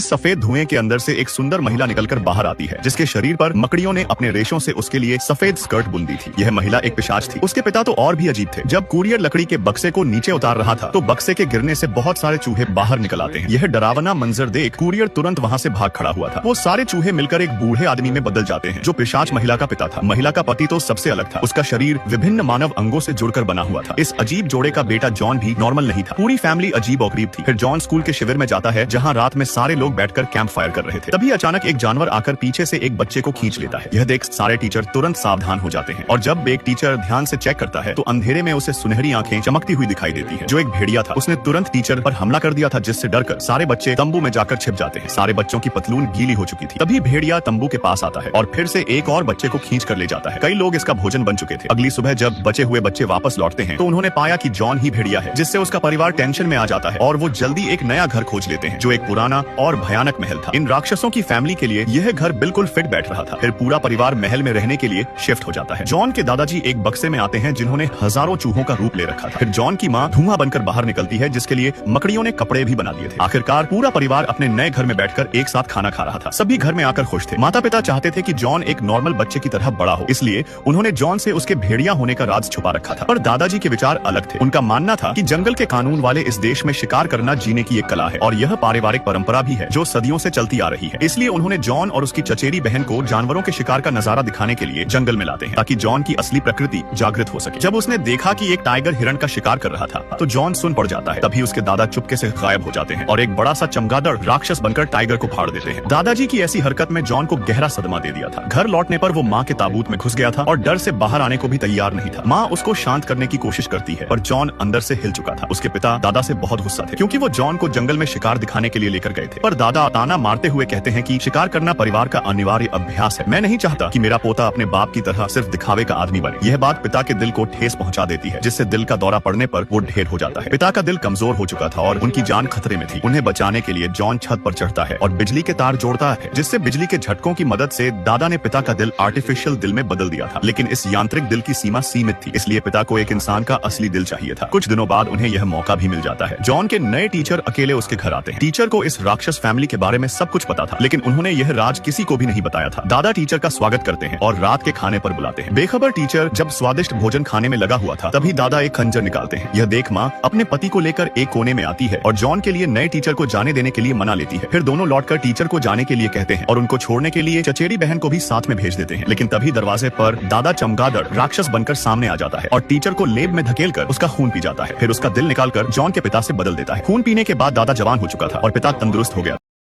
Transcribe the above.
सफेद धुएं के अंदर से एक सुंदर महिला निकलकर बाहर आती है, जिसके शरीर पर मकड़ियों ने अपने रेशों से उसके लिए सफेद स्कर्ट बुन दी थी। यह महिला एक पिशाच थी। उसके पिता तो और भी अजीब थे। जब कुरियर लकड़ी के बक्से को नीचे उतार रहा था तो बक्से के गिरने से बहुत सारे चूहे बाहर निकल आते हैं। यह डरावना मंजर देख कुरियर तुरंत वहाँ से भाग खड़ा हुआ था। वो सारे चूहे मिलकर एक बूढ़े आदमी में बदल जाते हैं, जो पिशाच महिला का पिता था। महिला का पति तो सबसे अलग था। उसका शरीर विभिन्न मानव अंगों से जुड़कर बना हुआ था। इस अजीब जोड़े का बेटा जॉन भी नॉर्मल नहीं था। पूरी फैमिली अजीब और गरीब थी। फिर जॉन स्कूल के शिविर में जाता है, जहाँ रात में सारे लोग बैठकर कैंप फायर कर रहे थे। तभी अचानक एक जानवर आकर पीछे से एक बच्चे को खींच लेता है। यह देख सारे टीचर तुरंत सावधान हो जाते हैं, और जब एक टीचर ध्यान से चेक करता है तो अंधेरे में उसे सुनहरी आंखें चमकती हुई दिखाई देती है, जो एक भेड़िया था। उसने तुरंत टीचर पर हमला कर दिया था, जिससे डरकर सारे बच्चे तंबू में जाकर छिप जाते हैं। सारे बच्चों की पतलून गीली हो चुकी थी। तभी भेड़िया तंबू के पास आता है और फिर से एक और बच्चे को खींच कर ले जाता है। कई लोग इसका भोजन बन चुके थे। अगली सुबह जब बचे हुए बच्चे वापस लौटते हैं तो उन्होंने पाया कि जॉन ही भेड़िया है, जिससे उसका परिवार टेंशन में आ जाता है और वो जल्दी एक नया घर खोज लेते हैं, जो एक पुराना और भयानक महल था। इन राक्षसों की फैमिली के लिए यह घर बिल्कुल फिट बैठ रहा था। फिर पूरा परिवार महल में रहने के लिए शिफ्ट हो जाता है। जॉन के दादाजी एक बक्से में आते हैं, जिन्होंने हजारों चूहों का रूप ले रखा था। फिर जॉन की माँ धुआं बनकर बाहर निकलती है, जिसके लिए मकड़ियों ने कपड़े भी बना दिए थे। आखिरकार पूरा परिवार अपने नए घर में बैठकर एक साथ खाना खा रहा था। सभी घर में आकर खुश थे। माता पिता चाहते थे कि जॉन एक नॉर्मल बच्चे की तरह बड़ा हो, इसलिए उन्होंने जॉन से उसके भेड़िया होने का राज छुपा रखा था। पर दादाजी के विचार अलग थे। उनका मानना था कि जंगल के कानून वाले इस देश में शिकार करना जीने की एक कला है, और यह पारिवारिक परंपरा भी है जो सदियों से चलती आ रही है। इसलिए उन्होंने जॉन और उसकी चचेरी बहन को जानवरों के शिकार का नजारा दिखाने के लिए जंगल में लाते हैं, ताकि जॉन की असली प्रकृति जागृत हो सके। जब उसने देखा कि एक टाइगर हिरण का शिकार कर रहा था तो जॉन सुन पड़ जाता है। तभी उसके दादा चुपके से गायब हो जाते हैं और एक बड़ा सा चमगादड़ राक्षस बनकर टाइगर को फाड़ देते हैं। दादाजी की ऐसी हरकत में जॉन को गहरा सदमा दे दिया था। घर लौटने पर वो माँ के ताबूत में घुस गया था और डर से बाहर आने को भी तैयार नहीं था। माँ उसको शांत करने की कोशिश करती है, पर जॉन अंदर से हिल चुका था। उसके पिता दादा से बहुत गुस्सा थे, क्योंकि वो जॉन को जंगल में शिकार दिखाने के लिए लेकर गए थे। पर दादा ताना मारते हुए कहते हैं कि शिकार करना परिवार का अनिवार्य अभ्यास है। मैं नहीं चाहता कि मेरा पोता अपने बाप की तरह सिर्फ दिखावे का आदमी बने। यह बात पिता के दिल को ठेस पहुंचा देती है, जिससे दिल का दौरा पड़ने पर वो ढेर हो जाता है। पिता का दिल कमजोर हो चुका था और उनकी जान खतरे में थी। उन्हें बचाने के लिए जॉन छत पर चढ़ता है और बिजली के तार जोड़ता है, जिससे बिजली के झटकों की मदद से दादा ने पिता का दिल आर्टिफिशियल दिल में बदल दिया था। लेकिन इस यांत्रिक दिल की सीमा सीमित थी, इसलिए पिता को एक इंसान का असली दिल चाहिए था। कुछ दिनों बाद उन्हें यह मौका भी मिल जाता है। जॉन के नए टीचर अकेले उसके घर आते हैं। टीचर को इस राक्षस फैमिली के बारे में सब कुछ पता था, लेकिन उन्होंने यह राज किसी को भी नहीं बताया था। दादा टीचर का स्वागत करते हैं और रात के खाने पर बुलाते हैं। बेखबर टीचर जब स्वादिष्ट भोजन खाने में लगा हुआ था, तभी दादा एक खंजर निकालते हैं। यह देख माँ अपने पति को लेकर एक कोने में आती है और जॉन के लिए नए टीचर को जाने देने के लिए मना लेती है। फिर दोनों लौटकर टीचर को जाने के लिए कहते हैं और उनको छोड़ने के लिए चचेरी बहन को भी साथ में भेज देते हैं। लेकिन तभी दरवाजे पर दादा चमगादड़ राक्षस बनकर सामने आ जाता है और टीचर को लेब में धकेलकर उसका खून पी जाता है। फिर उसका दिल निकालकर जॉन के पिता से बदल देता है। खून पीने के बाद दादा जवान हो चुका था और पिता तंदुरुस्त हो गया